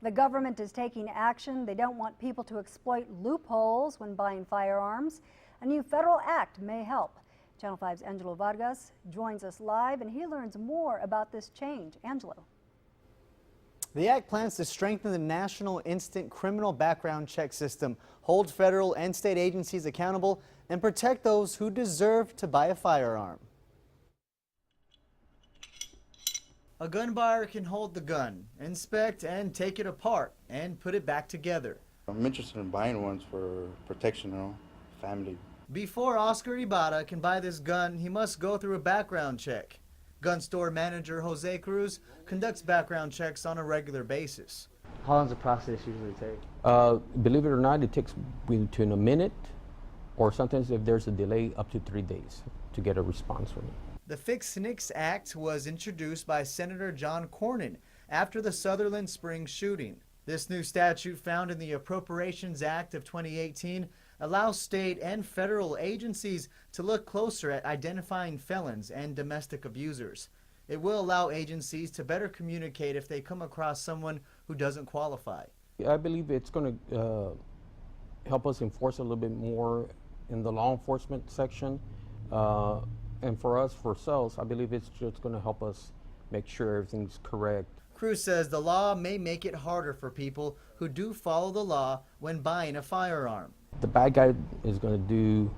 The government is taking action. They don't want people to exploit loopholes when buying firearms. A new federal act may help. Channel 5's Angelo Vargas joins us live, and he learns more about this change. Angelo. The act plans to strengthen the national instant criminal background check system, hold federal and state agencies accountable, and protect those who deserve to buy a firearm. A gun buyer can hold the gun, inspect and take it apart, and put it back together. I'm interested in buying ones for protection, family. Before Oscar Ibarra can buy this gun, he must go through a background check. Gun store manager Jose Cruz conducts background checks on a regular basis. How long does the process usually take? Believe it or not, it takes between a minute, or sometimes if there's a delay, up to 3 days to get a response from it. The Fix NICS Act was introduced by Senator John Cornyn after the Sutherland Springs shooting. This new statute, found in the Appropriations Act of 2018, allows state and federal agencies to look closer at identifying felons and domestic abusers. It will allow agencies to better communicate if they come across someone who doesn't qualify. I believe it's going to help us enforce a little bit more in the law enforcement section. And for us, for ourselves, I believe it's just going to help us make sure everything's correct. Cruz says the law may make it harder for people who do follow the law when buying a firearm. The bad guy is going to do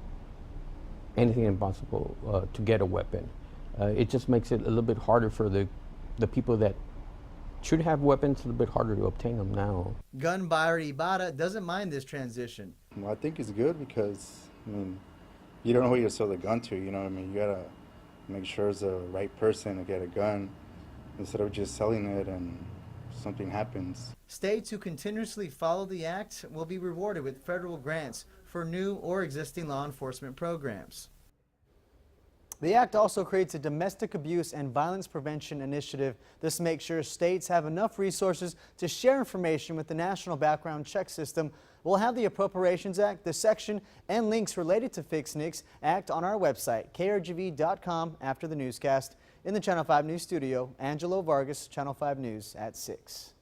anything impossible to get a weapon. It just makes it a little bit harder for the people that should have weapons, a little bit harder to obtain them now. Gun buyer Ibarra doesn't mind this transition. Well, I think it's good because, you don't know who you sell the gun to, you gotta make sure it's the right person to get a gun instead of just selling it and something happens. States who continuously follow the act will be rewarded with federal grants for new or existing law enforcement programs. The act also creates a domestic abuse and violence prevention initiative. This makes sure states have enough resources to share information with the National Background Check System. We'll have the Appropriations Act, the section, and links related to Fix NICS Act on our website, krgv.com, after the newscast. In the Channel 5 News studio, Angelo Vargas, Channel 5 News at 6.